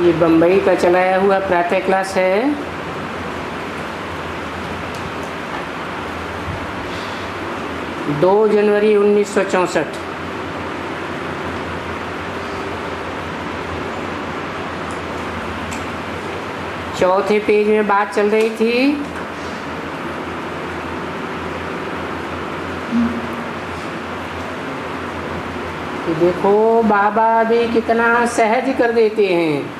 ये बम्बई का चलाया हुआ प्रातः क्लास है। दो जनवरी 1964। चौथे पेज में बात चल रही थी कि देखो बाबा भी कितना सहज कर देते हैं।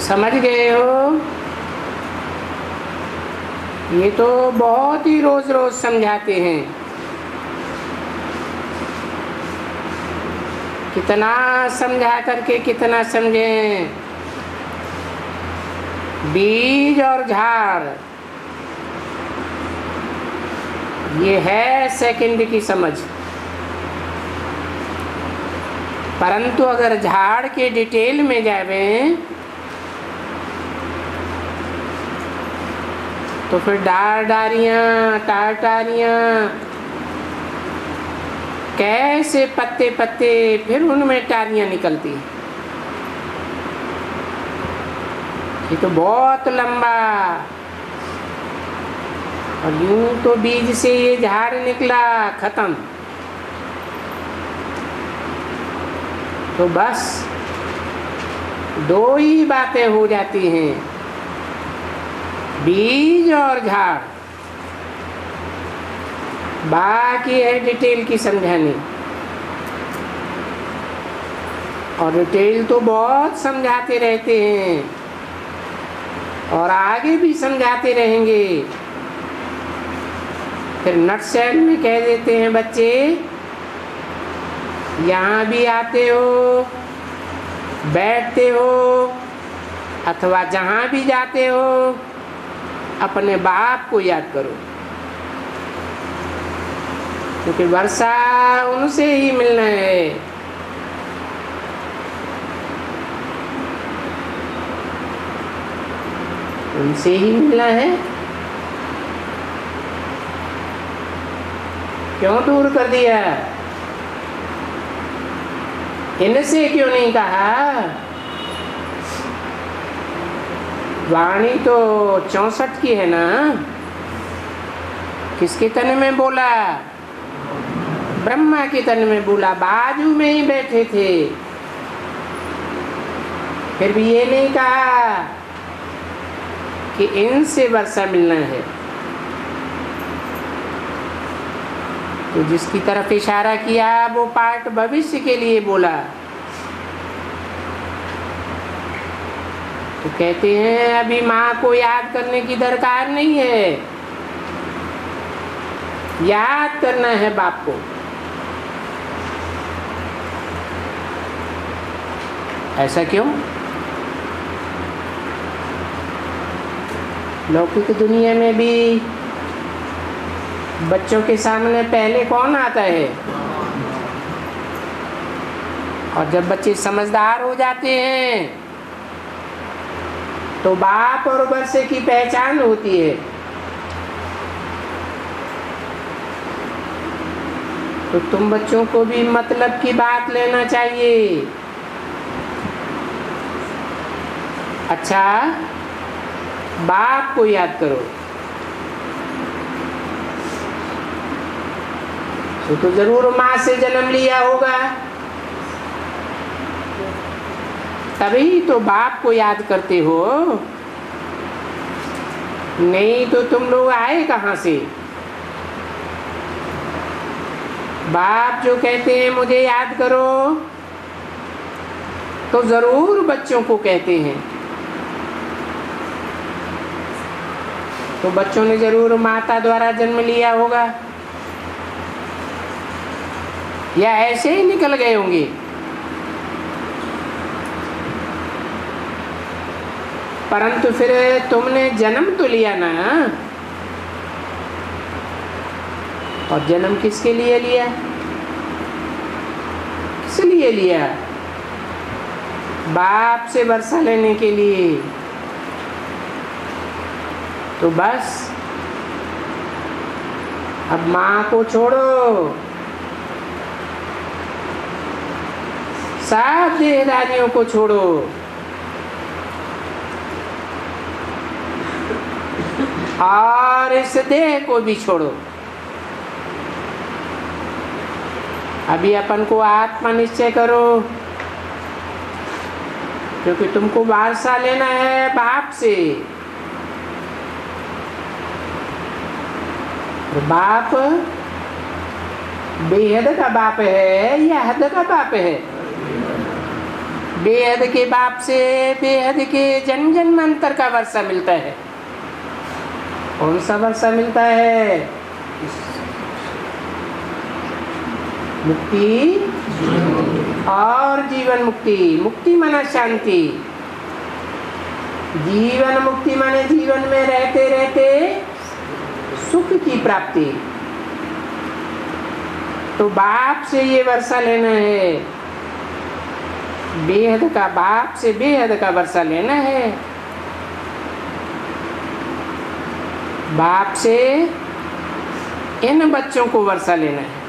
समझ गए हो? ये तो बहुत ही रोज रोज समझाते हैं। कितना समझा करके कितना समझें। बीज और झाड़ ये है सेकंड की समझ। परंतु अगर झाड़ के डिटेल में जावें तो फिर डारियाँ टारियाँ कैसे पत्ते पत्ते फिर उनमें टारियाँ निकलती हैं। ये तो बहुत लंबा। और यूं तो बीज से ये झाड़ निकला खत्म। तो बस दो ही बातें हो जाती हैं, बीज और झाड़। बाकी है डिटेल की समझानी। और डिटेल तो बहुत समझाते रहते हैं और आगे भी समझाते रहेंगे। फिर नटशेल में कह देते हैं बच्चे, यहाँ भी आते हो, बैठते हो, अथवा जहाँ भी जाते हो अपने बाप को याद करो, क्योंकि वर्षा उनसे ही मिलना है। उनसे ही मिलना है। क्यों दूर कर दिया? इनसे क्यों नहीं कहा? वाणी तो 64 की है ना। किसके तन में बोला? ब्रह्मा के तन में बोला। बाजू में ही बैठे थे। फिर भी ये नहीं कहा कि इनसे वर्षा मिलना है। तो जिसकी तरफ इशारा किया वो पार्ट भविष्य के लिए बोला। तो कहते हैं अभी माँ को याद करने की दरकार नहीं है, याद करना है बाप को। ऐसा क्यों? लौकिक दुनिया में भी बच्चों के सामने पहले कौन आता है? और जब बच्चे समझदार हो जाते हैं तो बाप और वर्षे की पहचान होती है। तो तुम बच्चों को भी मतलब की बात लेना चाहिए। अच्छा, बाप को याद करो। तो जरूर माँ से जन्म लिया होगा, तभी तो बाप को याद करते हो। नहीं तो तुम लोग आए कहाँ से? बाप जो कहते हैं मुझे याद करो, तो जरूर बच्चों को कहते हैं। तो बच्चों ने जरूर माता द्वारा जन्म लिया होगा, या ऐसे ही निकल गए होंगे। परंतु फिर तुमने जन्म तो लिया ना। और जन्म किसके लिए लिया? किस लिए लिया? बाप से वर्षा लेने के लिए। तो बस अब माँ को छोड़ो, सब देहदारियों को छोड़ो, और इस देह को भी छोड़ो। अभी अपन को आत्मा निश्चय करो, क्योंकि तुमको वारसा लेना है बाप से। बाप बेहद का बाप है या हद का बाप है? बेहद के बाप से बेहद के जन्म जन्मांतर का वर्षा मिलता है। कौन सा वर्षा मिलता है? मुक्ति और जीवन मुक्ति। मुक्ति माना शांति, जीवन मुक्ति माने जीवन में रहते रहते सुख की प्राप्ति। तो बाप से ये वर्षा लेना है, बेहद का बाप से बेहद का वर्षा लेना है। बाप से इन बच्चों को वर्षा लेना है।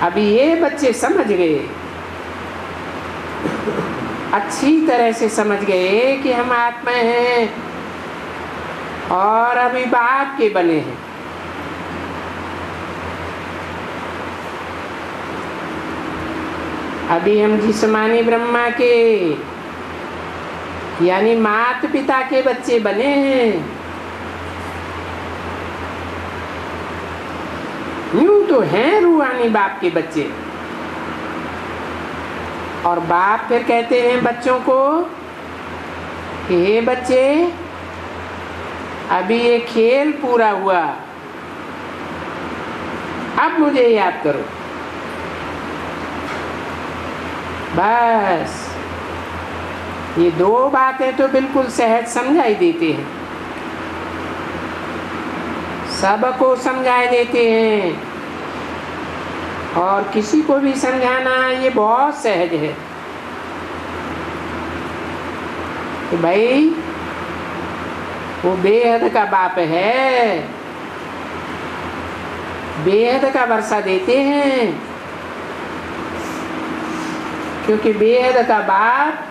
अभी ये बच्चे समझ गए, अच्छी तरह से समझ गए कि हम आत्मा हैं और अभी बाप के बने हैं। अभी हम जिस्मानी ब्रह्मा के यानी माता पिता के बच्चे बने हैं। यूं तो हैं रूहानी बाप के बच्चे, और बाप फिर कहते हैं बच्चों को कि हे बच्चे, अभी ये खेल पूरा हुआ, अब मुझे याद करो। बस ये दो बातें तो बिल्कुल सहज समझाई देते हैं, सबको समझाई देते हैं, और किसी को भी समझाना ये बहुत सहज है कि भाई वो बेहद का बाप है, बेहद का वर्षा देते हैं, क्योंकि बेहद का बाप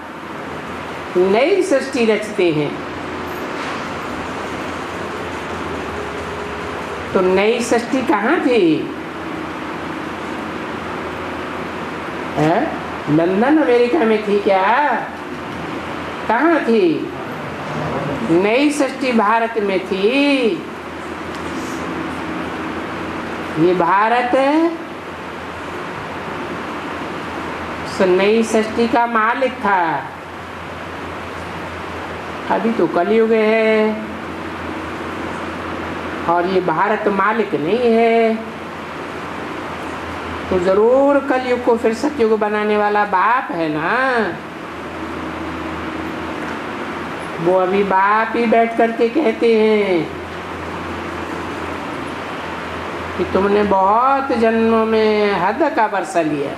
नई सृष्टि रचते हैं। तो नई सृष्टि कहाँ थी? लंदन अमेरिका में थी क्या? कहाँ थी? नई सृष्टि भारत में थी। ये भारत नई सृष्टि का मालिक था। अभी तो कलयुग है और ये भारत मालिक नहीं है, तो जरूर कलयुग को फिर सतयुग बनाने वाला बाप है ना। वो अभी बाप ही बैठ करके कहते हैं कि तुमने बहुत जन्मों में हद का वर्षा लिया,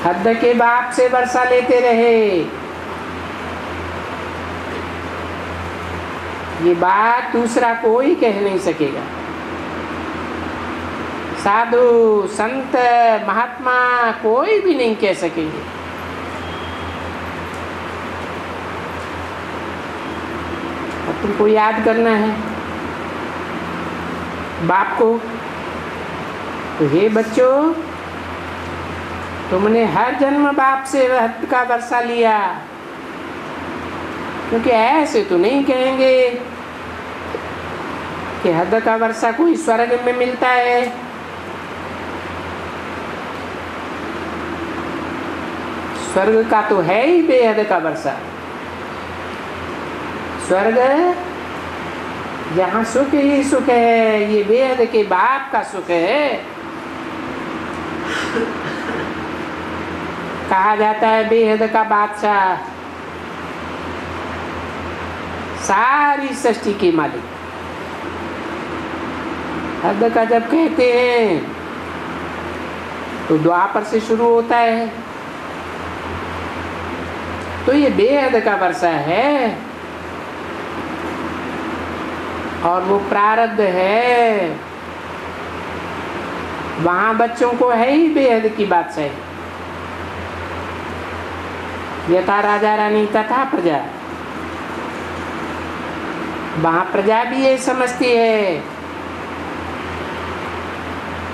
हद के बाप से वर्षा लेते रहे। ये बात दूसरा कोई कह नहीं सकेगा। साधु संत महात्मा कोई भी नहीं कह सकेंगे। अब तुमको याद करना है बाप को। तो हे बच्चों, तुमने हर जन्म बाप से हद का वर्षा लिया, क्योंकि ऐसे तो नहीं कहेंगे कि हद का वर्षा कोई स्वर्ग में मिलता है। स्वर्ग का तो है ही बेहद का वर्षा। स्वर्ग जहाँ सुख ही सुख है, ये बेहद के बाप का सुख है। कहा जाता है बेहद का बादशाह, सारी सृष्टि के मालिक। हद का जब कहते हैं तो द्वापर से शुरू होता है, तो ये बेहद का वर्षा है। और वो प्रारब्ध है, वहां बच्चों को है ही बेहद की बादशाही। यथा राजा रानी तथा प्रजा, वहां प्रजा भी ये समझती है।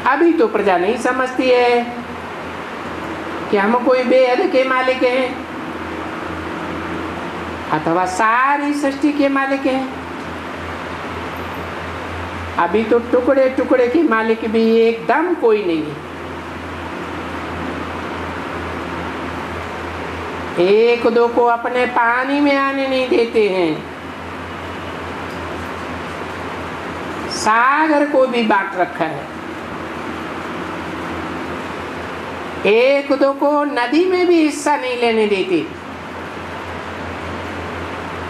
अभी तो प्रजा नहीं समझती है कि हम कोई बेहद के मालिक हैं अथवा सारी सृष्टि के मालिक हैं। अभी तो टुकड़े टुकड़े के मालिक भी एकदम कोई नहीं है। एक दो को अपने पानी में आने नहीं देते हैं, सागर को भी बांट रखा है। एक दो को नदी में भी हिस्सा नहीं लेने देते,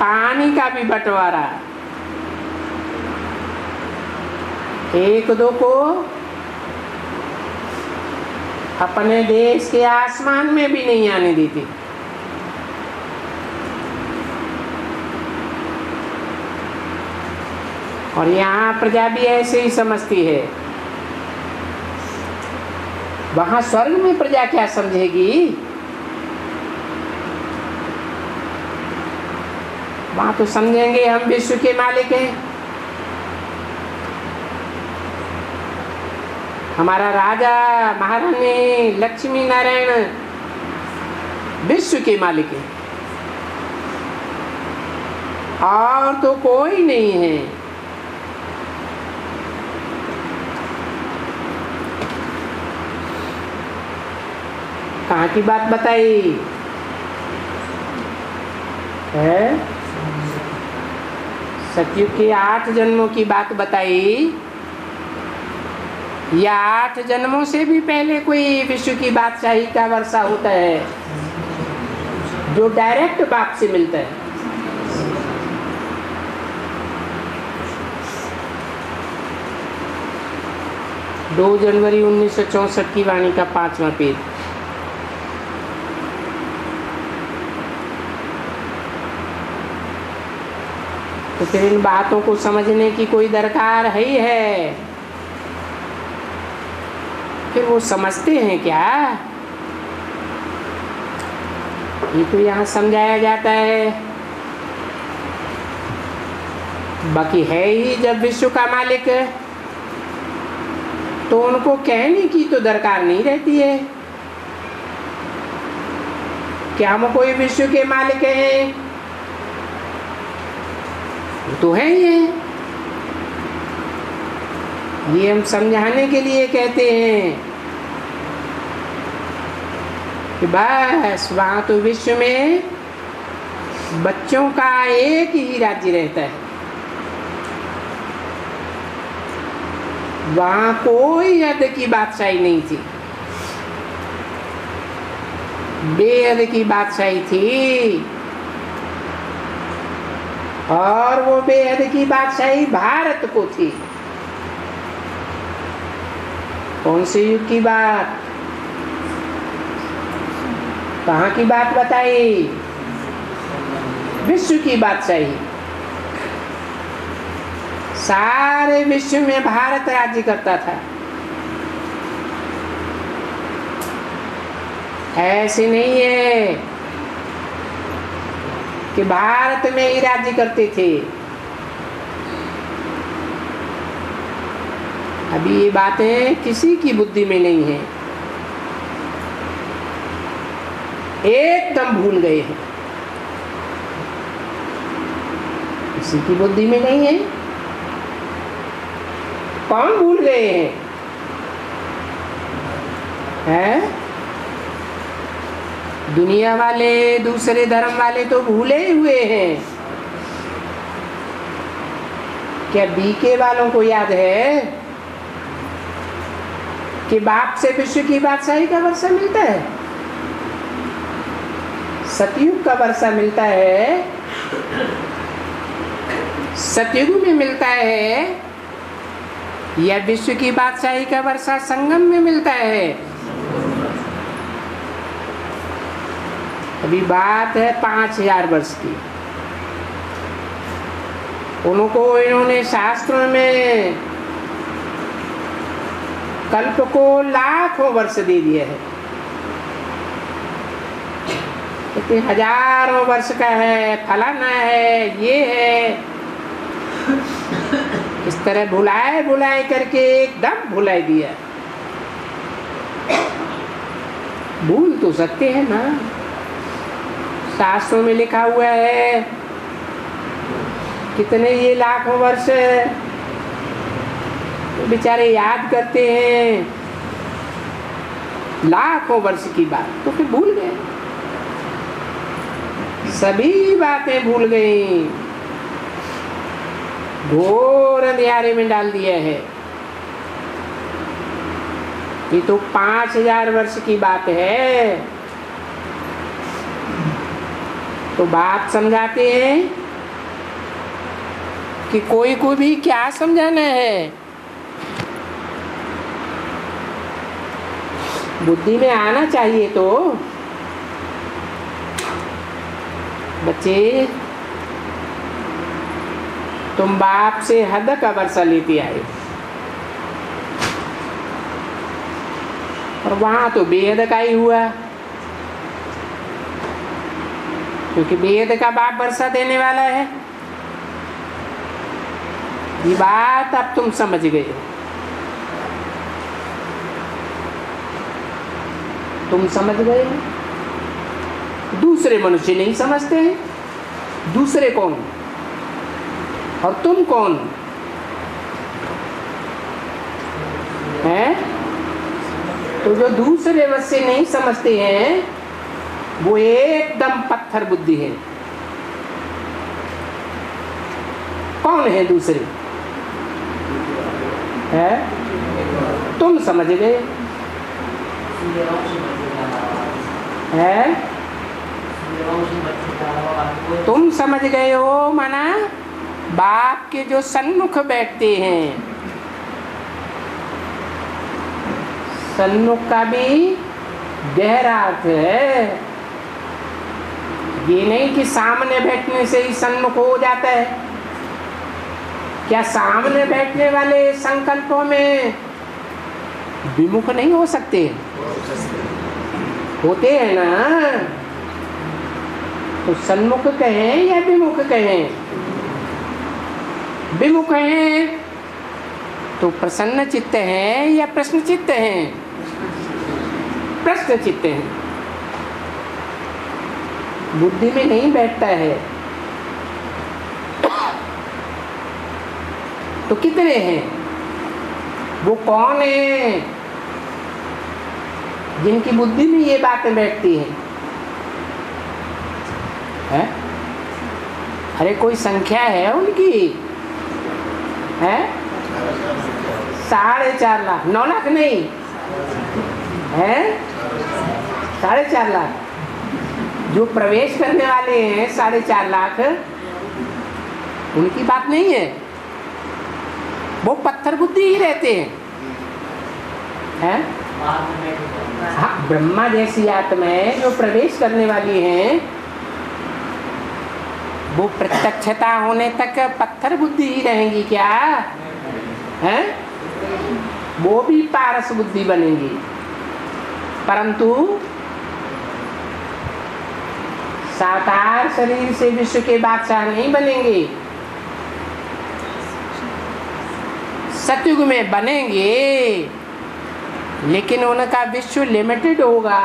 पानी का भी बंटवारा। एक दो को अपने देश के आसमान में भी नहीं आने देते। और यहाँ प्रजा भी ऐसे ही समझती है। वहां स्वर्ग में प्रजा क्या समझेगी? वहां तो समझेंगे हम विश्व के मालिक हैं, हमारा राजा महारानी लक्ष्मी नारायण विश्व के मालिक है और तो कोई नहीं है। कहाँ की बात बताई है? सतयुग के 8 जन्मों की बात बताई, या 8 जन्मों से भी पहले कोई विश्व की बादशाही का वर्षा होता है जो डायरेक्ट बाप से मिलता है? 2 जनवरी 1964 की वाणी का 5वां पेज। तो फिर इन बातों को समझने की कोई दरकार है ही है। फिर वो समझते हैं क्या? ये तो यहाँ समझाया जाता है। बाकी है ही जब विश्व का मालिक तो उनको कहने की तो दरकार नहीं रहती है कि हम कोई विश्व के मालिक हैं। तो है ये हम समझाने के लिए कहते हैं कि बस वहां तो विश्व में बच्चों का एक ही राज्य रहता है, वहां कोई हद की बादशाही नहीं थी, बेहद की बादशाही थी। और वो बेहद की बादशाही भारत को थी। कौन से युग की बात? कहाँ की बात बताई? विश्व की बादशाही। सारे विश्व में भारत राज्य करता था। ऐसे नहीं है कि भारत में ही राज्य करते थे। अभी ये बातें किसी की बुद्धि में नहीं है, एकदम भूल गए हैं, किसी की बुद्धि में नहीं है। कौन भूल गए हैं? हैं? दुनिया वाले, दूसरे धर्म वाले तो भूले ही हुए हैं। क्या बीके वालों को याद है कि बाप से विश्व की बादशाही का वर्षा मिलता है, सतयुग का वर्षा मिलता है, सतयुग में मिलता है, या विश्व की बादशाही का वर्षा संगम में मिलता है? अभी बात है 5000 वर्ष की। उनको इन्होंने शास्त्रों में कल्प को लाखों वर्ष दे दिए है, इतने हजारों वर्ष का है, फलाना है, ये है। इस तरह भुलाए भुलाए करके एकदम भुलाई दिया। भूल तो सकते हैं ना, शास्त्रों में लिखा हुआ है कितने ये लाखों वर्ष, तो बेचारे याद करते हैं लाखों वर्ष की बात, तो फिर भूल गए, सभी बातें भूल गई, घोर अंधियारे में डाल दिया है। ये तो 5000 वर्ष की बात है। तो बात समझाते हैं कि कोई को भी क्या समझाना है, बुद्धि में आना चाहिए। तो बच्चे, तुम बाप से हद का वर्षा लेते आए और वहां तो बेहद का ही हुआ, क्योंकि बेहद का बाप वर्षा देने वाला है। ये बात अब तुम समझ गए हो, तुम समझ गए हो। दूसरे मनुष्य नहीं समझते हैं। दूसरे कौन और तुम कौन है? तो जो दूसरे वैसे नहीं समझते हैं वो एकदम पत्थर बुद्धि है। कौन है दूसरे? है तुम समझ गए है, तुम समझ गए हो। माना बाप के जो सन्मुख बैठते हैं, सन्मुख का भी गहरा अर्थ है। ये नहीं कि सामने बैठने से ही सन्मुख हो जाता है। क्या सामने बैठने वाले संकल्पों में विमुख नहीं हो सकते? होते हैं ना। तो सन्मुख कहें या विमुख कहें? विमुख हैं तो प्रसन्न चित्त हैं या प्रश्न चित्त हैं? प्रश्न चित्त हैं। बुद्धि में नहीं बैठता है। तो कितने हैं? वो कौन है जिनकी बुद्धि में ये बातें बैठती हैं? है? अरे कोई संख्या है उनकी? है 4.5 लाख, 9 लाख नहीं है, 4.5 लाख। जो प्रवेश करने वाले हैं 4.5 लाख, उनकी बात नहीं है। वो पत्थर बुद्धि ही रहते हैं। हाँ, ब्रह्मा जैसी आत्माएं जो प्रवेश करने वाली हैं, वो प्रत्यक्षता होने तक पत्थर बुद्धि ही रहेंगी क्या? हैं? वो भी पारस बुद्धि बनेंगी, परंतु साकार शरीर से विश्व के बादशाह नहीं बनेंगे। सतयुग में बनेंगे, लेकिन उनका विश्व लिमिटेड होगा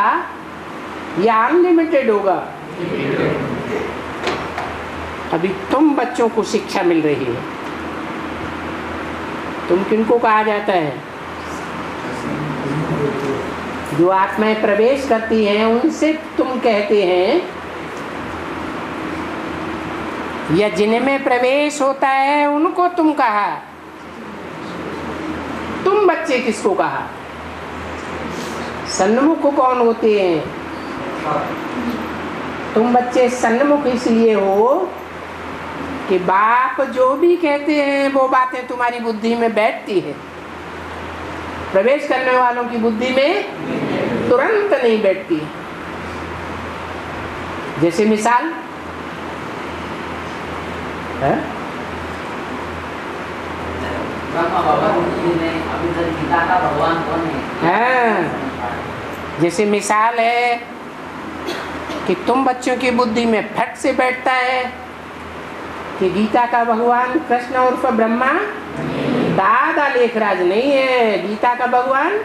या अनलिमिटेड होगा? अभी तुम बच्चों को शिक्षा मिल रही है। तुम किनको कहा जाता है? जो आत्माएं प्रवेश करती हैं उनसे तुम कहते हैं, या जिनमें प्रवेश होता है उनको तुम कहा? तुम बच्चे किसको कहा? सन्मुख कौन होते हैं? तुम बच्चे सन्मुख इसलिए हो कि बाप जो भी कहते हैं वो बातें तुम्हारी बुद्धि में बैठती है। प्रवेश करने वालों की बुद्धि में तुरंत नहीं बैठती। जैसे मिसाल है, ब्रह्मा बाबा जी ने अभी तक गीता का भगवान कौन है? हाँ, जैसे मिसाल है कि तुम बच्चों की बुद्धि में फट से बैठता है कि गीता का भगवान कृष्ण उर्फ ब्रह्मा दादा लेखराज नहीं है, गीता का भगवान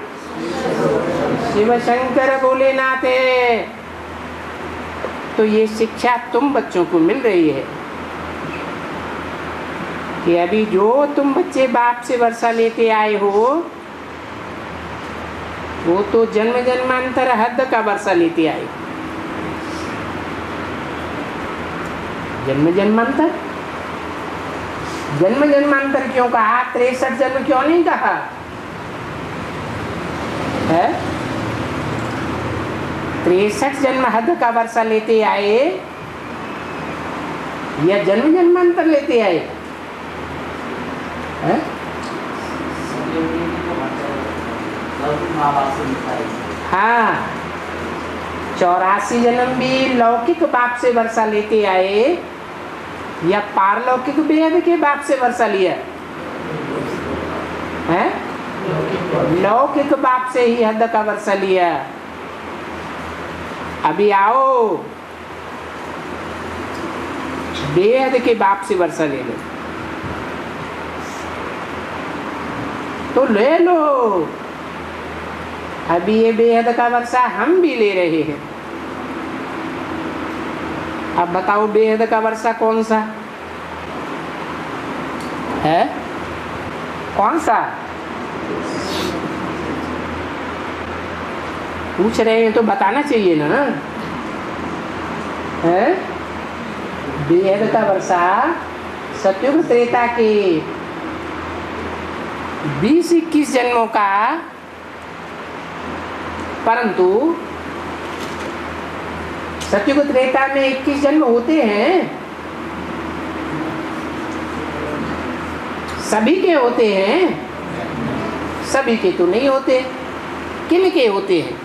शिव शंकर भोलेनाथ है। तो ये शिक्षा तुम बच्चों को मिल रही है कि अभी जो तुम बच्चे बाप से वर्षा लेते आए हो वो तो जन्म जन्मांतर हद का वर्षा लेते आए। जन्म जन्मांतर, जन्म जन्मांतर क्यों कहा? 63 जन्म क्यों नहीं कहा है? 63 जन्म हद का वर्षा लेते आए या जन्म जन्मांतर लेते आए है? हाँ, 84 जन्म भी लौकिक बाप से वर्षा लेते आए या पारलौकिक बेहद के बाप से वर्षा लिया है? लौकिक बाप से ही हद का वर्षा लिया। अभी आओ बेहद के बाप से वर्षा ले लो तो ले लो। अभी ये बेहद का वर्षा हम भी ले रहे हैं। अब बताओ बेहद का वर्षा कौन सा है? कौन सा पूछ रहे हैं तो बताना चाहिए ना है? बेहद का वर्षा सतयुग त्रेता के 20-21 जन्मों का, परंतु सतयुग त्रेता में 21 जन्म होते हैं, सभी के होते हैं? सभी के तो नहीं होते। किन के होते हैं?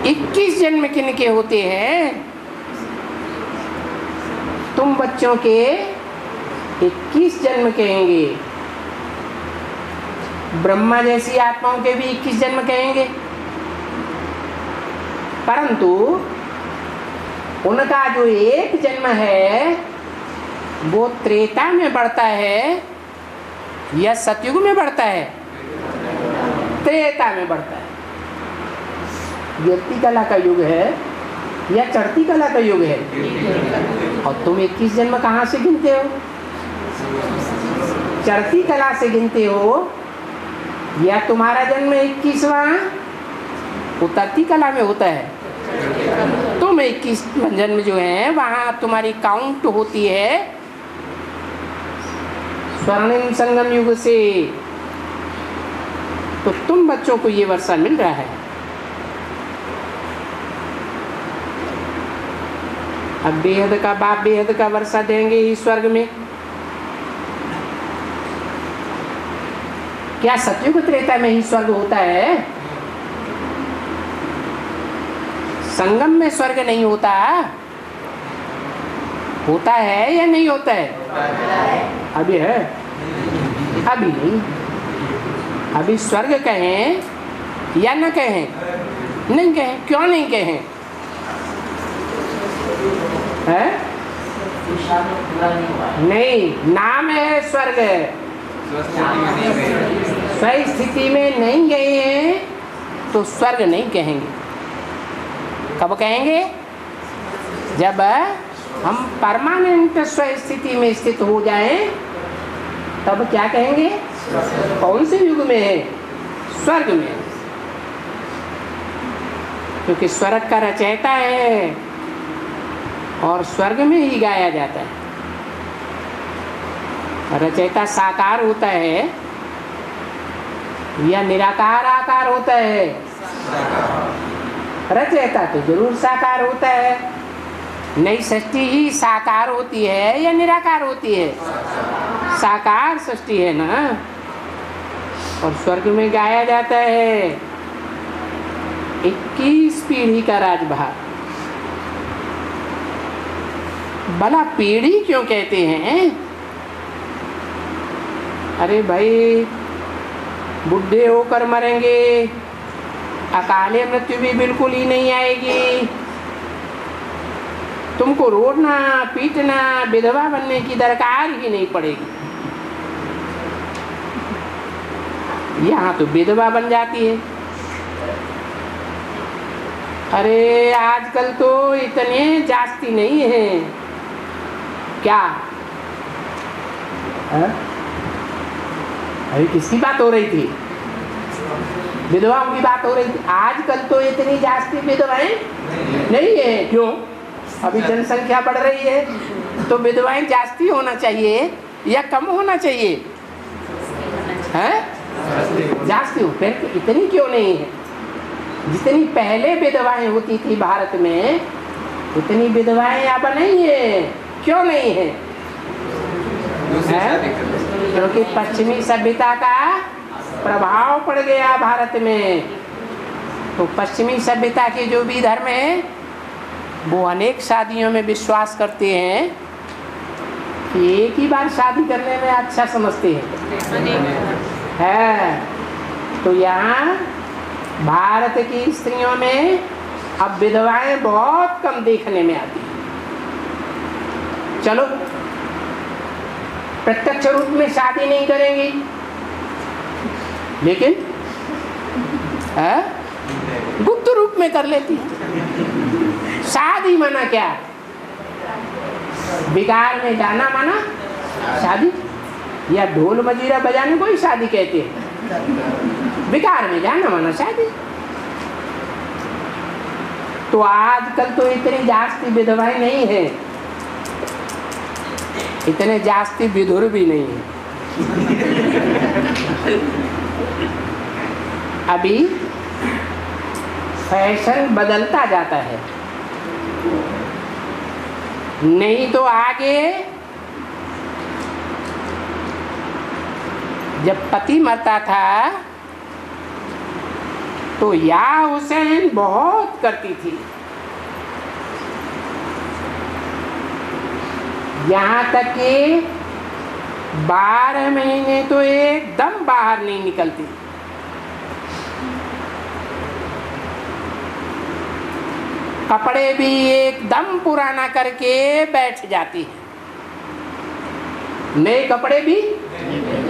21 जन्म किन के होते हैं? तुम बच्चों के 21 जन्म कहेंगे, ब्रह्मा जैसी आत्माओं के भी 21 जन्म कहेंगे, परंतु उनका जो एक जन्म है वो त्रेता में बढ़ता है या सतयुग में बढ़ता है? त्रेता में बढ़ता है। गिरती कला का युग है या चढ़ती कला का युग है? और तुम 21 जन्म कहाँ से गिनते हो? चढ़ती कला से गिनते हो या तुम्हारा जन्म 21वां उतरती कला में होता है? तुम 21 जन्म जो है वहाँ तुम्हारी काउंट होती है स्वर्णिम संगम युग से। तो तुम बच्चों को ये वर्षा मिल रहा है। अब बेहद का बाप बेहद का वर्षा देंगे ही स्वर्ग में। क्या सतयुग त्रेता में ही स्वर्ग होता है? संगम में स्वर्ग नहीं होता? होता है या नहीं होता है? अभी है? अभी नहीं। अभी स्वर्ग कहें या न कहें? नहीं कहें। क्यों नहीं कहें? है? नहीं, नाम है स्वर्ग। सही स्थिति में नहीं गए हैं तो स्वर्ग नहीं कहेंगे। कब कहेंगे? जब हम परमानेंट स्व स्थिति में स्थित हो जाएं तब क्या कहेंगे? कौन से युग में है? स्वर्ग में। क्योंकि स्वर्ग का रचयिता है और स्वर्ग में ही गाया जाता है। रचयिता साकार होता है या निराकार आकार होता है? रचयिता तो जरूर साकार होता है। नई सृष्टि ही साकार होती है या निराकार होती है? साकार सृष्टि है ना। और स्वर्ग में गाया जाता है 21 पीढ़ी का राजभार। भला पीढ़ी क्यों कहते हैं? अरे भाई, बुढ़े होकर मरेंगे, अकाले मृत्यु भी बिल्कुल ही नहीं आएगी। तुमको रोना पीटना, विधवा बनने की दरकार ही नहीं पड़ेगी। यहाँ तो विधवा बन जाती है। अरे आजकल तो इतने जास्ती नहीं है क्या? अरे किसकी बात हो रही थी? विधवाओं की बात हो रही थी। आजकल तो इतनी जास्ती विधवाएं नहीं है। क्यों? अभी जनसंख्या बढ़ रही है तो विधवाएं जास्ती होना चाहिए या कम होना चाहिए? हैं? जास्ती हो। फिर इतनी क्यों नहीं है? जितनी पहले विधवाएं होती थी भारत में, उतनी विधवाएं अब नहीं है। क्यों नहीं है? क्योंकि पश्चिमी सभ्यता का प्रभाव पड़ गया भारत में। तो पश्चिमी सभ्यता के जो भी धर्म है वो अनेक शादियों में विश्वास करते हैं कि एक ही बार शादी करने में अच्छा समझते हैं। तो यहाँ भारत की स्त्रियों में अब विधवाएं बहुत कम देखने में आती हैं। चलो प्रत्यक्ष रूप में शादी नहीं करेंगी, लेकिन गुप्त रूप में कर लेती है। शादी माना क्या? बिगाड़ में जाना माना शादी, या ढोल मजीरा बजाने को ही शादी कहते हैं। बिगाड़ में जाना माना शादी। तो आजकल तो इतनी जास्ती विधवाएं नहीं है, इतने जास्ती विधुर भी नहीं है। अभी फैशन बदलता जाता है, नहीं तो आगे जब पति मरता था तो या हुसैन बहुत करती थी। यहाँ तक कि 12 महीने तो एकदम बाहर नहीं निकलती। कपड़े भी एकदम पुराना करके बैठ जाती है, नए कपड़े भी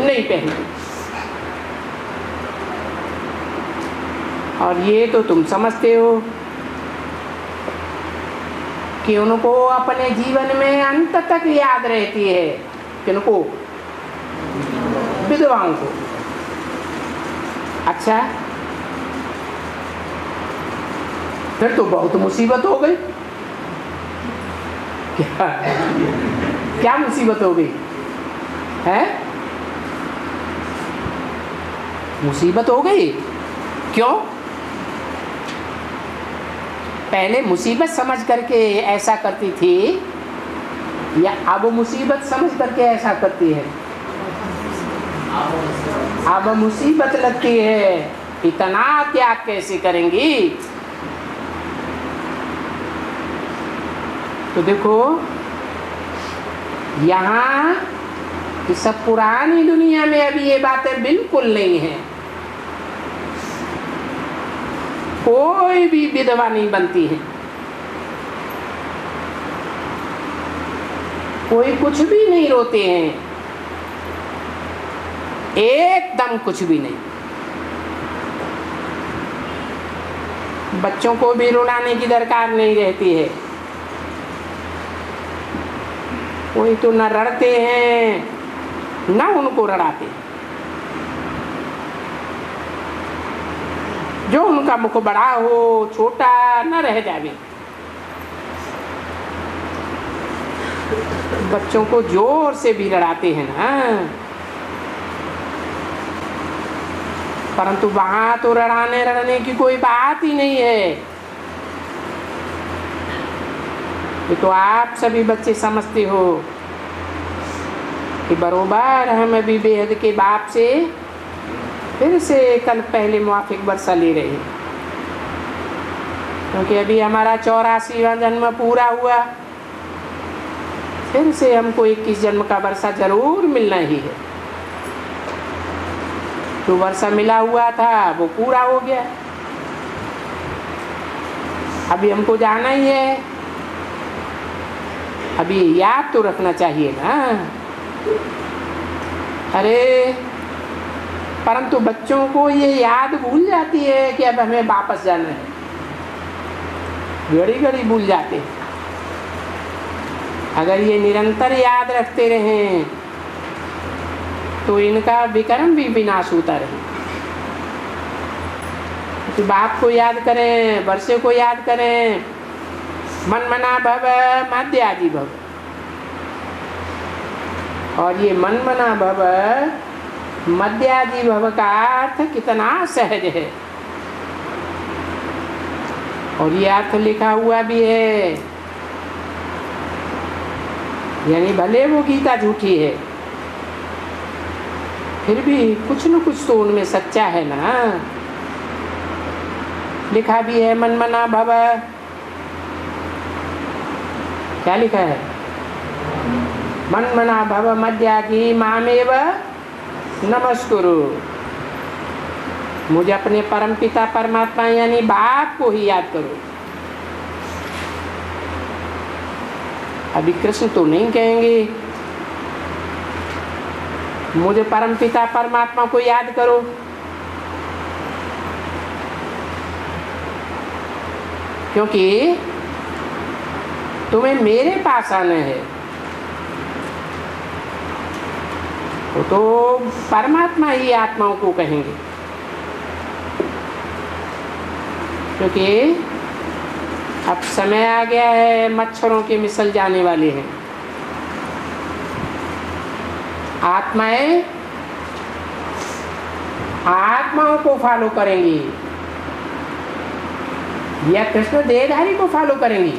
नहीं पहनती। और ये तो तुम समझते हो कि उनको अपने जीवन में अंत तक याद रहती है। किनको? विधवाओं को। अच्छा, फिर तो बहुत मुसीबत हो गई। क्या मुसीबत हो गई है? मुसीबत हो गई। क्यों? पहले मुसीबत समझ करके ऐसा करती थी या अब मुसीबत समझ करके ऐसा करती है? अब मुसीबत लगती है, इतना त्याग कैसे करेंगी? तो देखो यहाँ कि सब पुरानी दुनिया में अभी ये बातें बिल्कुल नहीं है। कोई भी विधवा नहीं बनती है, कोई कुछ भी नहीं रोते हैं, एकदम कुछ भी नहीं। बच्चों को भी रुलाने की दरकार नहीं रहती है। कोई तो न रड़ते हैं न उनको रड़ाते। जो उनका मुख बड़ा हो छोटा न रह जावे। बच्चों को जोर से भी लड़ाते हैं ना, परंतु वहां तो लड़ने की कोई बात ही नहीं है। ये तो आप सभी बच्चे समझते हो कि बरोबर हम अभी बेहद के बाप से फिर से कल पहले मुआफिक वर्षा ले रहे हैं, क्योंकि अभी हमारा 84वां जन्म पूरा हुआ। फिर से हमको 21 जन्म का वर्षा जरूर मिलना ही है। जो वर्षा मिला हुआ था वो पूरा हो गया। अभी हमको जाना ही है, अभी याद तो रखना चाहिए ना। अरे परंतु बच्चों को ये याद भूल जाती है कि अब हमें वापस जाना है, घड़ी घड़ी भूल जाते हैं। अगर ये निरंतर याद रखते रहें तो इनका विक्रम भी विनाश होता रहे। तो बाप को याद करें, वर्षे को याद करें, मन मना भव मध्यादि भव। और ये मन मना भव मध्यादि भव का अर्थ कितना सहज है, और ये अर्थ लिखा हुआ भी है। यानी भले वो गीता झूठी है, फिर भी कुछ न कुछ तो उनमें सच्चा है ना। लिखा भी है मन मना भव, क्या लिखा है? मन मना भव मध्यादि मामेव नमस्कुरु। मुझे अपने परम पिता परमात्मा यानी बाप को ही याद करो। अभी कृष्ण तो नहीं कहेंगे मुझे परम पिता परमात्मा को याद करो, क्योंकि तुम्हें मेरे पास आना है। तो परमात्मा ही आत्माओं को कहेंगे, क्योंकि अब समय आ गया है, मच्छरों के मिसल जाने वाले हैं। आत्माएं आत्माओं को फॉलो करेंगी या कृष्ण देहधारी को फॉलो करेंगी?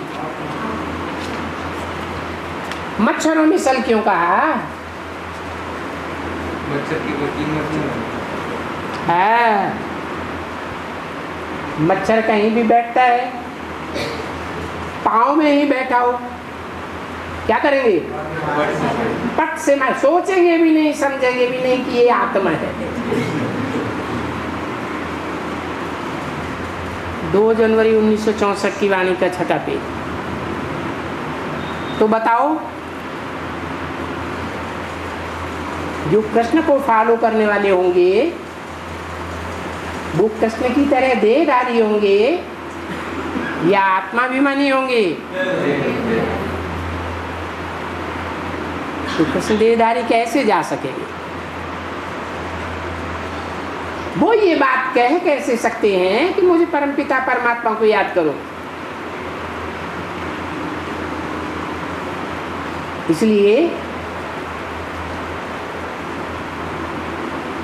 मच्छरों मिसल क्यों कहा? मच्छर की कोई है, मच्छर कहीं भी बैठता है, पाँव में ही बैठा हो, क्या करेंगे? पट से मैं सोचेंगे भी नहीं, समझेंगे भी नहीं कि ये आत्मा है। 2 जनवरी 1964 की वाणी का 6ठा पेज। तो बताओ, जो कृष्ण को फॉलो करने वाले होंगे वो कृष्ण की तरह देहधारी होंगे या आत्माभिमानी होंगे? तो कृष्ण देहधारी कैसे जा सकेंगे? वो ये बात कह कैसे सकते हैं कि मुझे परमपिता परमात्मा को याद करो? इसलिए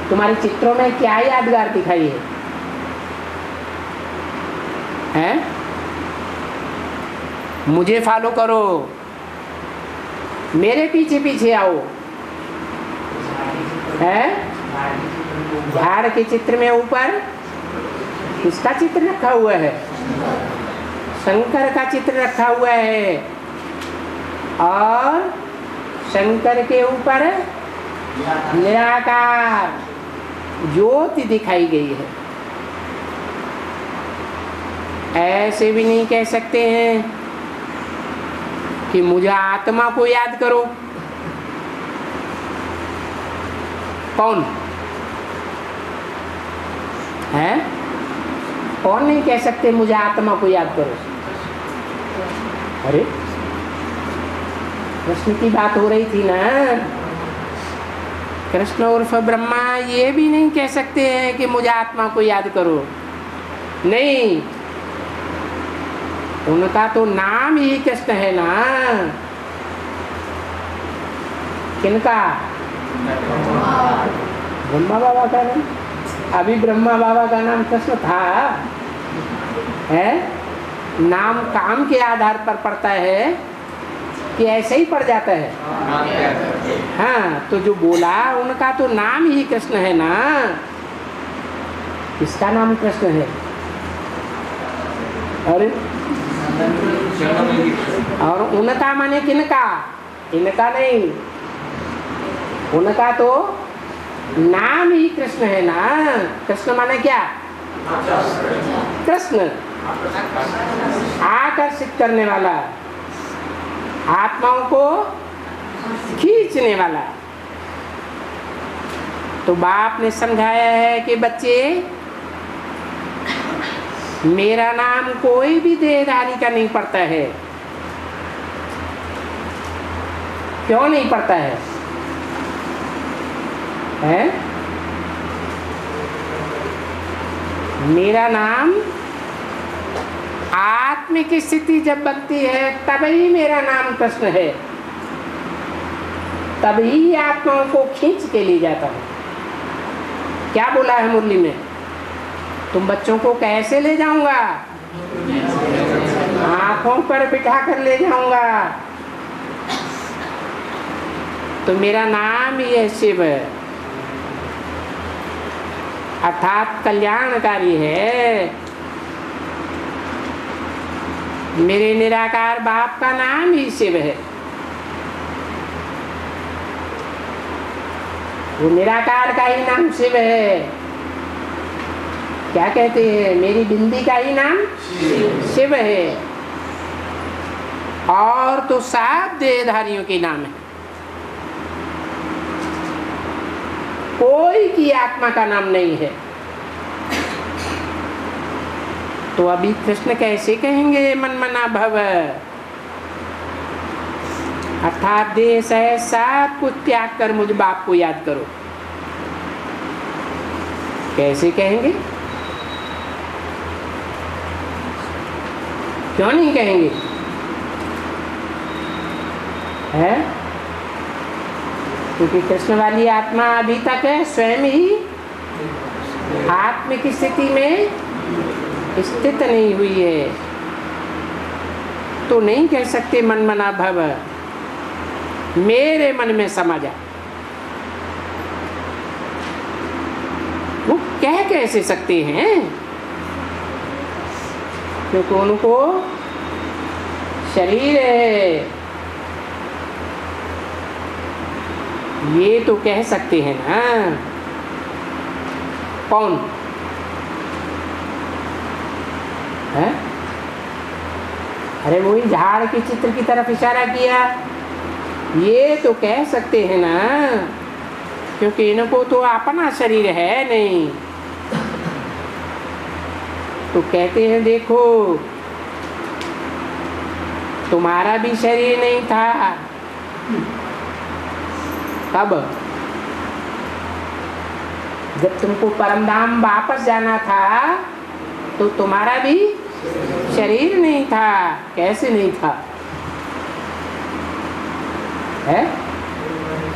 तुम्हारे चित्रों में क्या यादगार दिखाई है? मुझे फॉलो करो, मेरे पीछे पीछे आओ। है झाड़ के चित्र में ऊपर किसका चित्र रखा हुआ है? शंकर का चित्र रखा हुआ है, और शंकर के ऊपर निराकार ज्योति दिखाई गई है। ऐसे भी नहीं कह सकते हैं कि मुझे आत्मा को याद करो। कौन है? कौन नहीं कह सकते मुझे आत्मा को याद करो? अरे कृष्ण की बात हो रही थी ना। कृष्ण उर्फ ब्रह्मा ये भी नहीं कह सकते हैं कि मुझे आत्मा को याद करो। नहीं, उनका तो नाम ही कृष्ण है ना। किनका? ब्रह्मा बाबा का नाम। अभी ब्रह्मा बाबा का नाम कृष्ण था? है? नाम काम के आधार पर पड़ता है कि ऐसे ही पड़ जाता है? हाँ, तो जो बोला उनका तो नाम ही कृष्ण है ना। इसका नाम कृष्ण है। अरे और उनका माने किनका? इनका नहीं, उनका तो नाम ही कृष्ण है ना। कृष्ण माने क्या? कृष्ण, आकर्षित करने वाला, आत्माओं को खींचने वाला। तो बाप ने समझाया है कि बच्चे, मेरा नाम कोई भी देहधारी का नहीं पड़ता है। क्यों नहीं पड़ता है? मेरा नाम आत्मिक स्थिति जब बनती है तभी मेरा नाम कृष्ण है, तभी आत्माओं को खींच के ले जाता हूं। क्या बोला है मुरली में? तुम बच्चों को कैसे ले जाऊंगा? आंखों पर बिठा कर ले जाऊंगा। तो मेरा नाम ही है शिव, अर्थात कल्याणकारी है। मेरे निराकार बाप का नाम ही शिव है। वो निराकार का ही नाम शिव है। क्या कहते हैं? मेरी बिंदी का ही नाम शिव है। और तो 7 देहधारियों के नाम है। कोई की आत्मा का नाम नहीं है। तो अभी कृष्ण कैसे कहेंगे मनमना भव? अर्थात देश है, सब कुछ त्याग कर मुझ बाप को याद करो। कैसे कहेंगे? क्यों नहीं कहेंगे? है क्योंकि कृष्ण वाली आत्मा अभी तक है स्वयं ही आत्मिक स्थिति में स्थित नहीं हुई है। तो नहीं कह सकते मनमना भव, मेरे मन में समा जा। वो कह कैसे सकते हैं? क्योंकि उनको शरीर है। ये तो कह सकते हैं ना। कौन है? अरे वही झाड़ के चित्र की तरफ इशारा किया। ये तो कह सकते हैं ना, क्योंकि इनको तो अपना शरीर है नहीं। तो कहते हैं देखो, तुम्हारा भी शरीर नहीं था। कब? जब तुमको परमधाम वापस जाना था तो तुम्हारा भी शरीर नहीं था। कैसे नहीं था? है?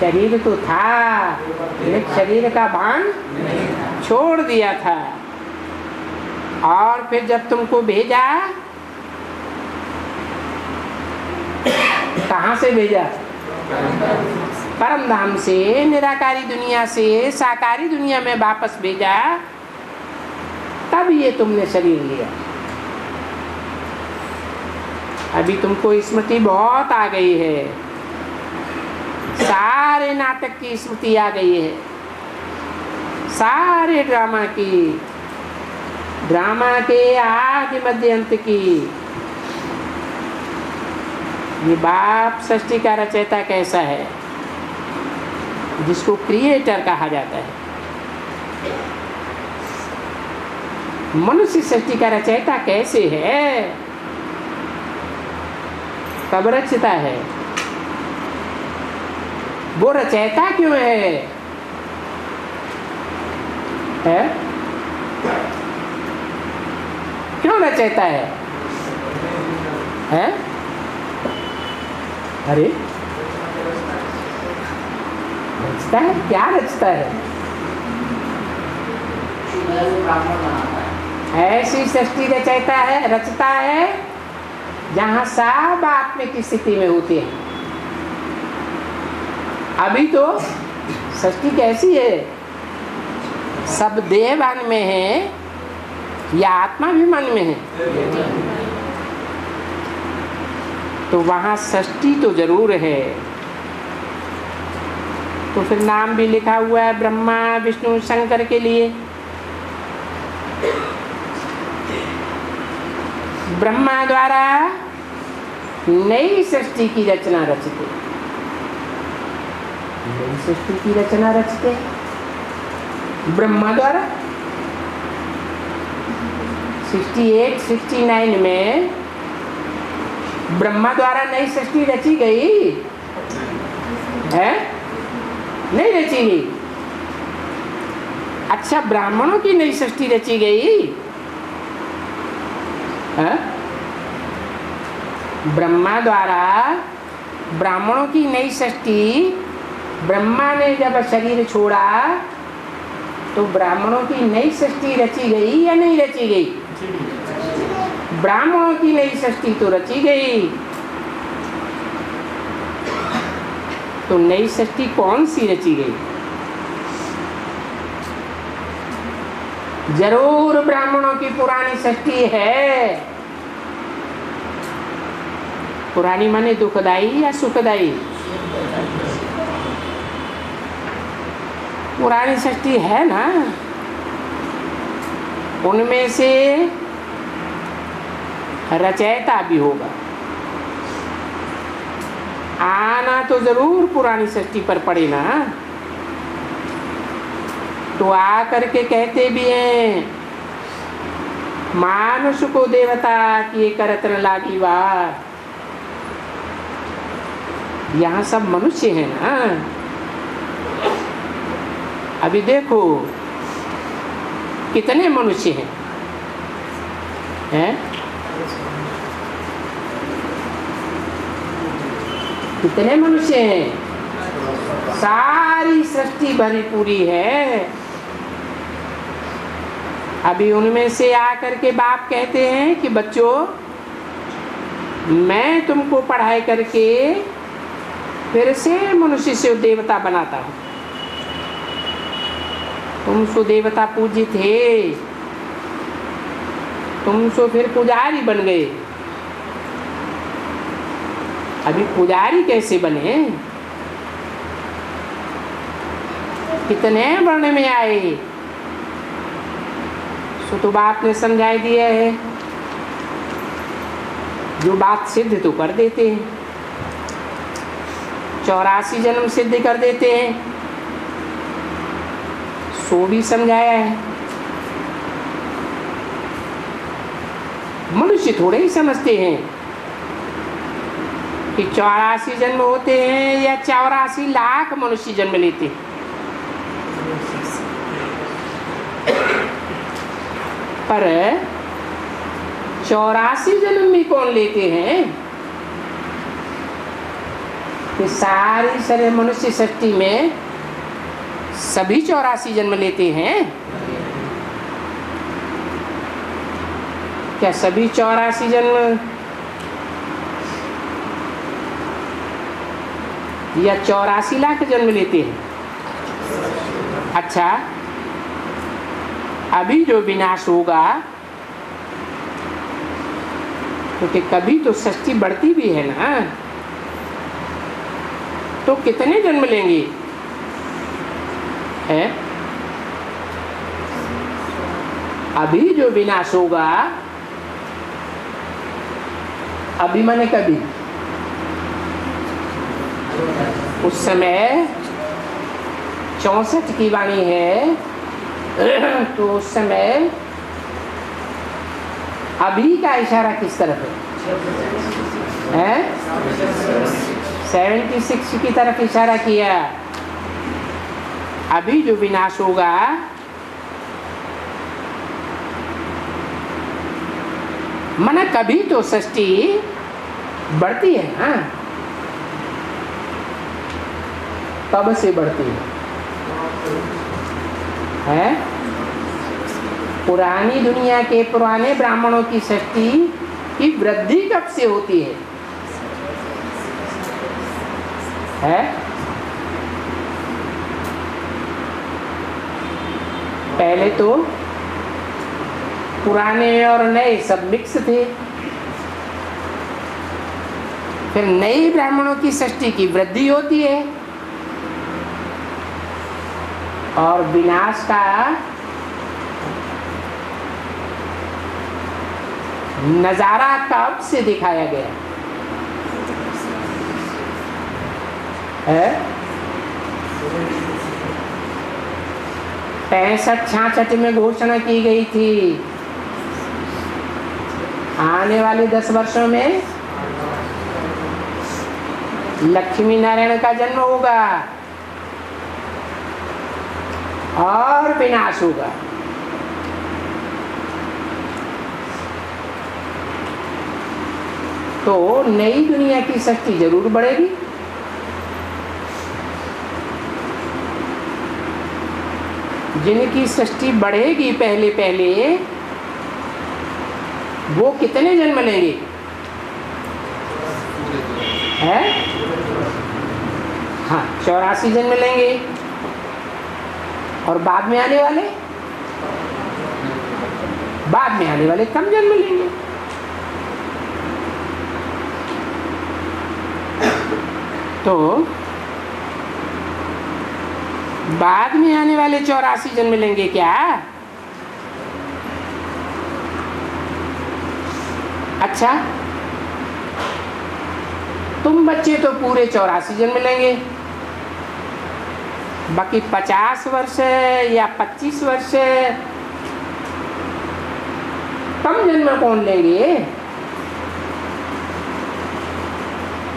शरीर तो था, लेकिन शरीर का भान छोड़ दिया था। और फिर जब तुमको भेजा, कहाँ से भेजा? परम धाम से, निराकारी दुनिया से साकारी दुनिया में वापस भेजा, तब ये तुमने शरीर लिया। अभी तुमको स्मृति बहुत आ गई है, सारे नाटक की स्मृति आ गई है, सारे ड्रामा की, ड्रामा के आदि मध्य अंत की। ये बाप सृष्टि का रचयिता कैसा है, जिसको क्रिएटर कहा जाता है। मनुष्य सृष्टि का रचयिता कैसे है? कब रचता है? वो रचयिता क्यों है? क्यों रचयिता है? अरे रचता है, क्या रचता है? ऐसी सृष्टि रचयिता है, रचता है जहाँ सब आत्मिक स्थिति में होते हैं। अभी तो सृष्टि कैसी है? सब देह मन में है या आत्मा भी मन में है? तो वहाँ सृष्टि तो जरूर है, तो फिर नाम भी लिखा हुआ है ब्रह्मा विष्णु शंकर के लिए। ब्रह्मा द्वारा नई सृष्टि की रचना रचते, नई सृष्टि की रचना रचते ब्रह्मा द्वारा। 68, 69 में ब्रह्मा द्वारा नई सृष्टि रची गई है, नहीं रची गई। अच्छा, ब्राह्मणों की नई सृष्टि रची गई है? ब्रह्मा द्वारा ब्राह्मणों की नई सृष्टि, ब्रह्मा ने जब शरीर छोड़ा तो ब्राह्मणों की नई सृष्टि रची गई या नहीं रची गई? ब्राह्मणों की नई सृष्टि तो रची गई। तो नई सृष्टि कौन सी रची गई? जरूर ब्राह्मणों की पुरानी सृष्टि है। पुरानी माने दुखदाई या सुखदाई? पुरानी सृष्टि है ना। उनमें से रचयिता भी होगा। आना तो जरूर पुरानी सृष्टि पर पड़े ना। तो आ करके कहते भी हैं, मानुष को देवता किए करत न लागी बात। यहाँ सब मनुष्य है ना। अभी देखो कितने मनुष्य हैं? कितने मनुष्य हैं? सारी सृष्टि भरी पूरी है। अभी उनमें से आकर के बाप कहते हैं कि बच्चों, मैं तुमको पढ़ाई करके फिर से मनुष्य से देवता बनाता हूँ। तुम सो देवता पूज्य थे, तुम सो फिर पुजारी बन गए। अभी पुजारी कैसे बने? कितने वर्ण में आए? सो तो बाप ने समझा दिया है। जो बात सिद्ध तो कर देते हैं, 84 जन्म सिद्ध कर देते हैं, सो भी समझाया है। मनुष्य थोड़े ही समझते हैं कि 84 जन्म होते हैं या 84 लाख मनुष्य जन्म लेते हैं। पर 84 जन्म भी कौन लेते हैं? कि सारी सारे मनुष्य सृष्टि में सभी 84 जन्म लेते हैं? क्या सभी 84 जन्म या 84 लाख जन्म लेते हैं? अच्छा, अभी जो विनाश होगा, क्योंकि कभी तो सृष्टि बढ़ती भी है ना, तो कितने जन्म लेंगे? है अभी जो विनाश होगा, अभी माने कभी, उस समय 64 की वाणी है, तो उस समय अभी का इशारा किस तरफ है? 76 की तरफ इशारा किया। अभी जो विनाश होगा, माना कभी तो सृष्टि बढ़ती है ना। कब से बढ़ती है? पुरानी दुनिया के पुराने ब्राह्मणों की सृष्टि की वृद्धि कब से होती है? पहले तो पुराने और नए सब मिक्स थे। फिर नए ब्राह्मणों की सृष्टि की वृद्धि होती है। और विनाश का नजारा कब से दिखाया गया है? 65-66 में घोषणा की गई थी, आने वाले 10 वर्षों में लक्ष्मी नारायण का जन्म होगा और विनाश होगा। तो नई दुनिया की शक्ति जरूर बढ़ेगी। जिनकी सृष्टि बढ़ेगी पहले पहले, वो कितने जन्म लेंगे? है? हाँ, 84 जन्म लेंगे। और बाद में आने वाले कम जन्म लेंगे। तो बाद में आने वाले 84 जन्म लेंगे क्या? अच्छा, तुम बच्चे तो पूरे 84 जन्म लेंगे, बाकी 50 वर्ष या 25 वर्ष कम जन्म कौन लेंगे?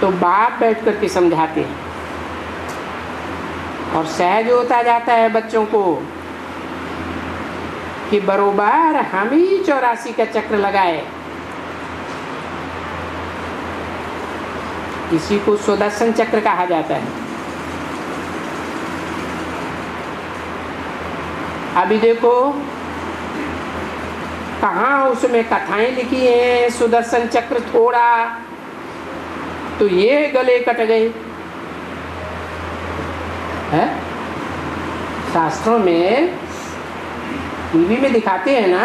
तो बाप बैठ करके समझाते हैं और सहज होता जाता है बच्चों को कि बरोबर हम ही 84 का चक्र लगाए। इसी को सुदर्शन चक्र कहा जाता है। अभी देखो कहाँ उसमें कथाएं लिखी हैं, सुदर्शन चक्र थोड़ा तो ये गले कट गए है। शास्त्रों में, टीवी में दिखाते हैं ना,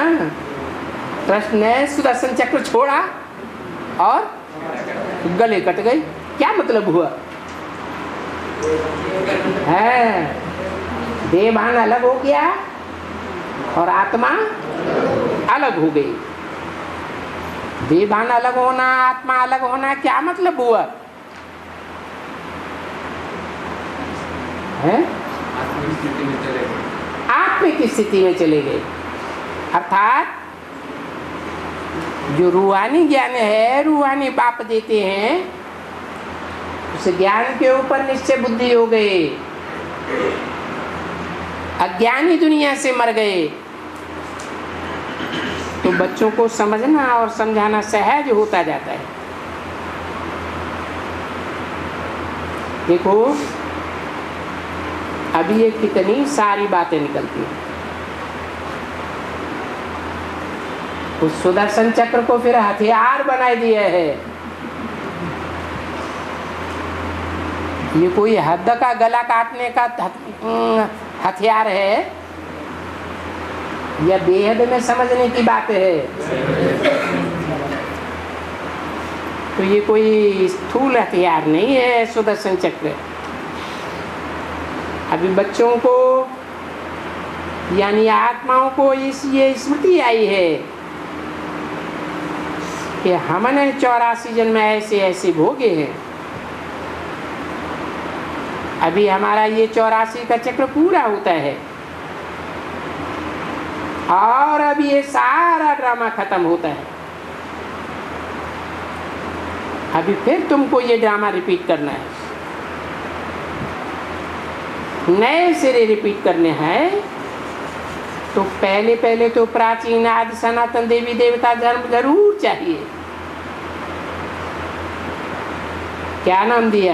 कृष्ण ने सुदर्शन चक्र छोड़ा और गले कट गए। क्या मतलब हुआ है? देवान अलग हो गया और आत्मा अलग हो गई। देवान अलग होना, आत्मा अलग होना, क्या मतलब हुआ है? आत्मिक स्थिति में चले गए। अर्थात जो रूहानी ज्ञान है, रूहानी बाप देते हैं, उस ज्ञान के ऊपर निश्चय बुद्धि हो गए, अज्ञानी दुनिया से मर गए। तो बच्चों को समझना और समझाना सहज होता जाता है। देखो अभी ये कितनी सारी बातें निकलती हैं। उस सुदर्शन चक्र को फिर हथियार बना दिया है। ये कोई हद का गला काटने का हथियार है या बेहद में समझने की बात है? तो ये कोई स्थूल हथियार नहीं है सुदर्शन चक्र। अभी बच्चों को यानी आत्माओं को ये स्मृति आई है कि हमने 84 जन्म ऐसे ऐसे भोगे हैं। अभी हमारा ये 84 का चक्र पूरा होता है और अभी ये सारा ड्रामा खत्म होता है। अभी फिर तुमको ये ड्रामा रिपीट करना है, नए सिरे रिपीट करने हैं। तो पहले पहले तो प्राचीन आदि सनातन देवी देवता धर्म जरूर चाहिए। क्या नाम दिया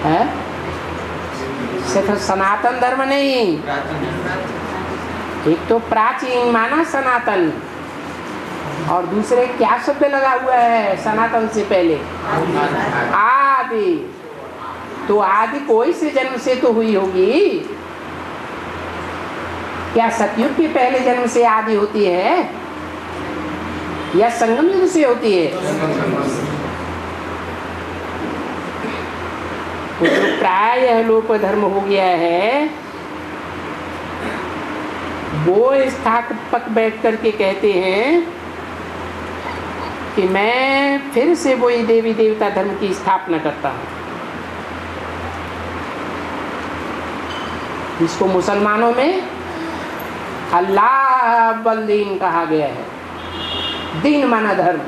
है? सिर्फ सनातन धर्म नहीं, एक तो प्राचीन माना सनातन, और दूसरे क्या शब्द लगा हुआ है सनातन से पहले? आदि। तो आदि कोई से जन्म से तो हुई होगी। क्या सतयुग के पहले जन्म से आदि होती है या संगम युग से होती है? तो जो का यह लोक धर्म हो गया है, वो स्थापक बैठ करके कहते हैं कि मैं फिर से वही देवी देवता धर्म की स्थापना करता हूँ। इसको मुसलमानों में अल्लाह वल दीन कहा गया है। दीन माना धर्म।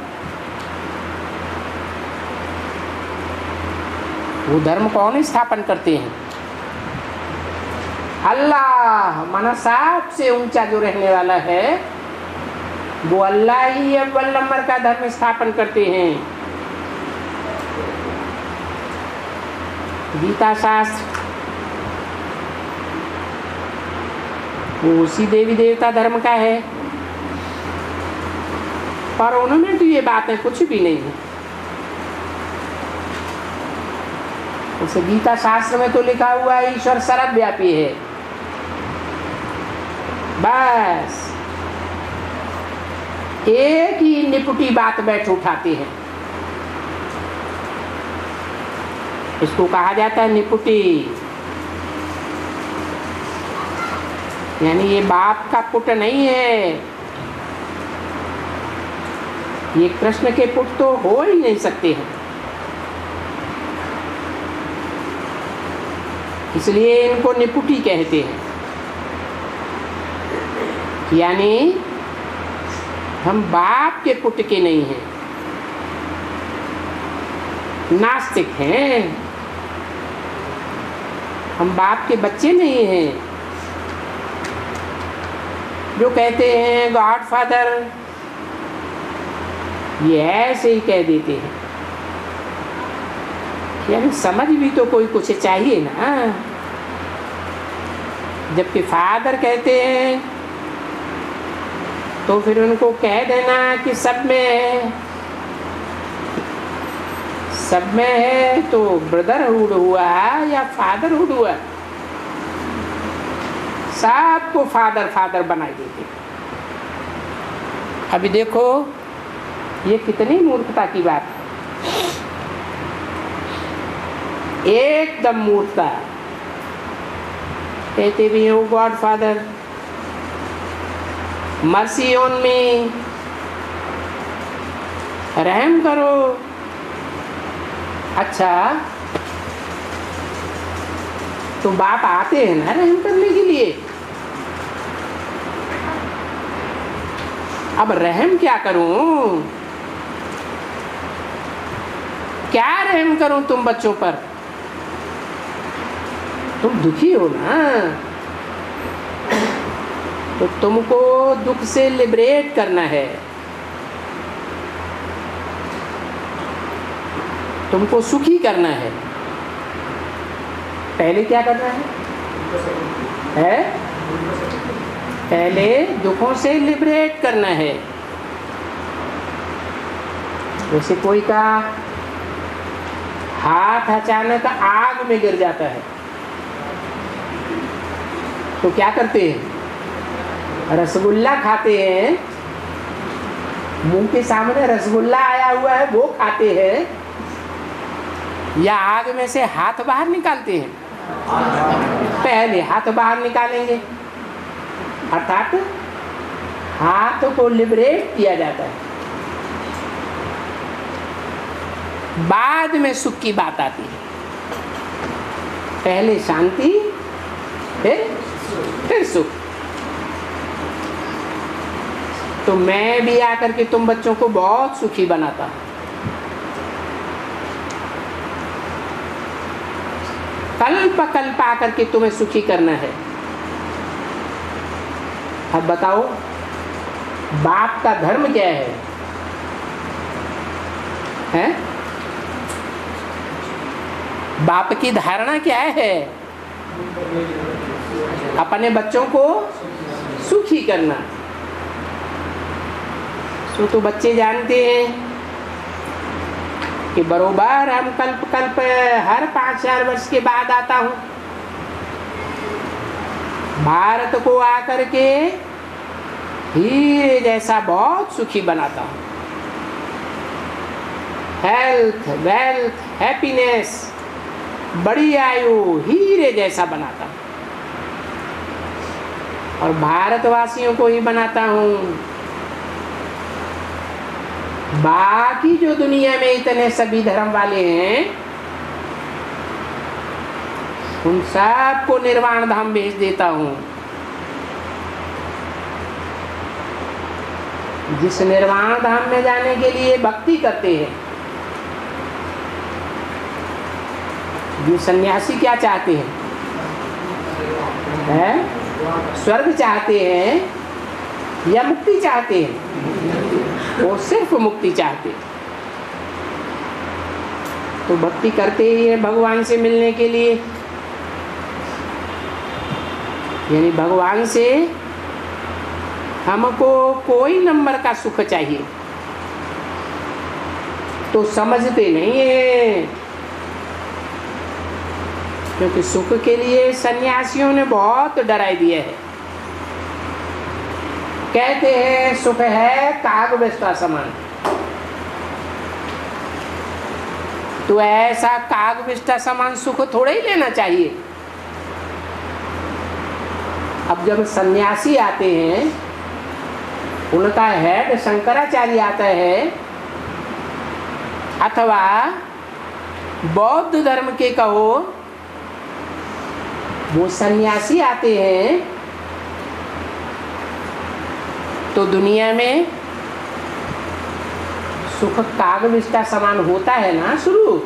वो धर्म कौन स्थापन करते हैं? अल्लाह माना सबसे ऊंचा जो रहने वाला है, वो अल्लाह ही अव्वल नंबर का धर्म स्थापन करते हैं। गीता शास्त्र वो उसी देवी देवता धर्म का है, पर उन्होंने तो ये बातें कुछ भी नहीं है। उसे गीता शास्त्र में तो लिखा हुआ है ईश्वर सर्वव्यापी है, बस एक ही निपुटी बात बैठ उठाते हैं। इसको कहा जाता है निपुटी, यानी ये बाप का पुत्र नहीं है, ये कृष्ण के पुत्र तो हो ही नहीं सकते हैं। इसलिए इनको निपुटी कहते हैं। यानी हम बाप के पुत्र के नहीं हैं, नास्तिक हैं, हम बाप के बच्चे नहीं हैं। जो कहते हैं गॉड फादर, ये ऐसे ही कह देते हैं, यानी समझ भी तो कोई कुछ चाहिए ना। जबकि फादर कहते हैं तो फिर उनको कह देना कि सब में है, सब में है तो ब्रदरहुड हुआ या फादरहुड हुआ, सबको फादर फादर बना देते। अभी देखो ये कितनी मूर्खता की बात है, एकदम मूर्खता। कहते भी हो God father, mercy on me, रहम करो। अच्छा तो बाप आते हैं ना रहम करने के लिए, अब रहम क्या करूं, क्या रहम करूं तुम बच्चों पर? तुम दुखी हो ना, तो तुमको दुख से लिबरेट करना है, तुमको सुखी करना है। पहले क्या करना है? पहले दुखों से लिबरेट करना है। जैसे कोई का हाथ अचानक आग में गिर जाता है तो क्या करते हैं? रसगुल्ला खाते हैं, मुंह के सामने रसगुल्ला आया हुआ है वो खाते हैं, या आग में से हाथ बाहर निकालते हैं? पहले हाथ बाहर निकालेंगे, अर्थात हाथ को लिबरेट किया जाता है, बाद में सुख की बात आती है। पहले शांति फिर सुख। तो मैं भी आकर के तुम बच्चों को बहुत सुखी बनाता हूं। कल्प कल्प आकर के तुम्हें सुखी करना है। अब बताओ बाप का धर्म क्या है? हैं? बाप की धारणा क्या है? अपने बच्चों को सुखी करना। तो बच्चे जानते हैं कि बरोबर हम कल्प कल्प हर 5-4 वर्ष के बाद आता हूँ भारत को आकर के हीरे जैसा बहुत सुखी बनाता हूँ। हेल्थ, वेल्थ, हैप्पीनेस बड़ी आयु हीरे जैसा बनाता हूँ और भारतवासियों को ही बनाता हूँ। बाकी जो दुनिया में इतने सभी धर्म वाले हैं उन सबको निर्वाण धाम भेज देता हूँ। जिस निर्वाण धाम में जाने के लिए भक्ति करते हैं, ये सन्यासी क्या चाहते हैं? स्वर्ग चाहते हैं या मुक्ति चाहते हैं? वो सिर्फ मुक्ति चाहते हैं। तो भक्ति करते ही है भगवान से मिलने के लिए, यानी भगवान से हमको कोई नंबर का सुख चाहिए तो समझते नहीं है, क्योंकि सुख के लिए सन्यासियों ने बहुत डराई दिया है। कहते हैं सुख है काग बिस्टा समान, तो ऐसा काग बिस्टा समान सुख थोड़े ही लेना चाहिए। अब जब सन्यासी आते हैं, उनका हेड शंकराचार्य आता है अथवा बौद्ध धर्म के कहो, वो सन्यासी आते हैं तो दुनिया में सुख काग बिस्टा समान होता है ना शुरू।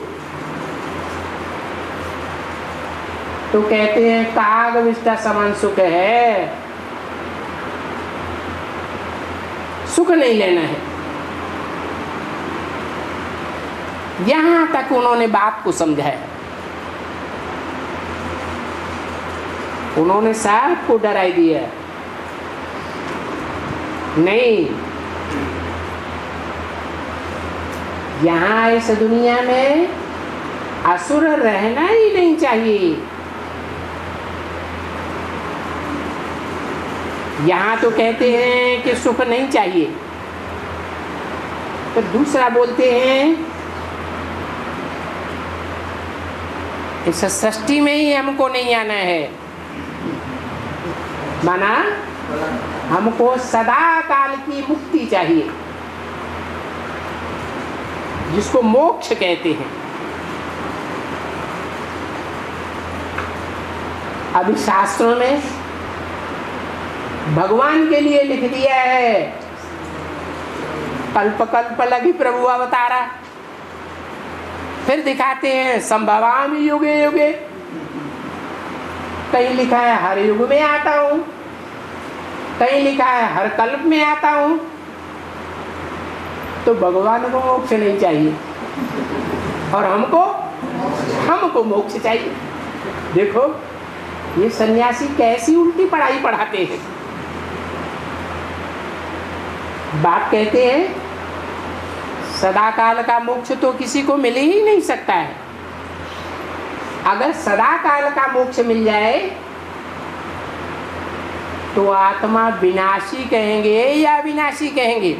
तो कहते हैं काग बिस्टा समान सुख है, सुख नहीं लेना है। यहां तक उन्होंने बात को समझाया, उन्होंने सबको डराई दिया। नहीं, यहाँ इस दुनिया में असुर रहना ही नहीं चाहिए। यहाँ तो कहते हैं कि सुख नहीं चाहिए, तो दूसरा बोलते हैं इस सृष्टि में ही हमको नहीं आना है, माना हमको सदा काल की मुक्ति चाहिए, जिसको मोक्ष कहते हैं। अभी शास्त्रों में भगवान के लिए लिख दिया है कल्प कल्प लगी प्रभु अवतारा, फिर दिखाते हैं संभवामि युगे युगे, कहीं लिखा है हर युग में आता हूँ, कहीं लिखा है हर कल्प में आता हूँ। तो भगवान को मोक्ष नहीं चाहिए और हमको मोक्ष चाहिए। देखो ये सन्यासी कैसी उल्टी पढ़ाई पढ़ाते हैं। बाप कहते हैं सदा काल का मोक्ष तो किसी को मिल ही नहीं सकता है। अगर सदा काल का मोक्ष मिल जाए तो आत्मा विनाशी कहेंगे या विनाशी कहेंगे?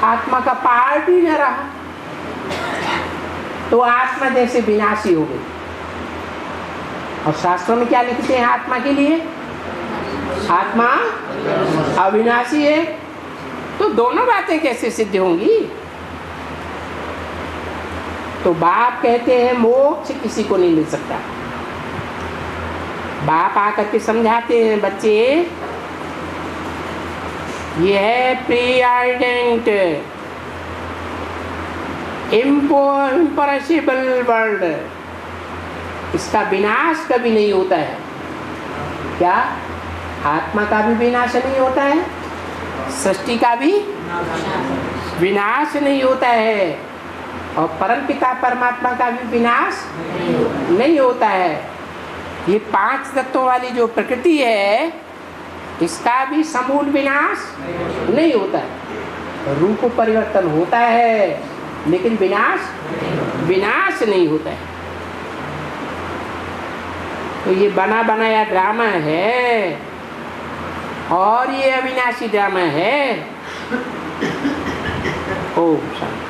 आत्मा का पार्ट ही न रहा तो आत्मा जैसे विनाशी हो गई। और शास्त्रों में क्या लिखते हैं आत्मा के लिए? आत्मा अविनाशी है। तो दोनों बातें कैसे सिद्ध होंगी? तो बाप कहते हैं मोक्ष किसी को नहीं मिल सकता। बाप आकर के समझाते हैं बच्चे ये है प्रीऑर्डेंट इम्पॉसिबल वर्ल्ड, इसका विनाश कभी नहीं होता है। क्या आत्मा का भी विनाश नहीं होता है? सृष्टि का भी विनाश नहीं होता है और परमपिता परमात्मा का भी विनाश नहीं होता है। ये पांच तत्वों वाली जो प्रकृति है इसका भी समूल विनाश नहीं होता है। रूप परिवर्तन होता है लेकिन विनाश नहीं होता है। तो ये बना बनाया ड्रामा है और ये अविनाशी ड्रामा है। ओम शांति।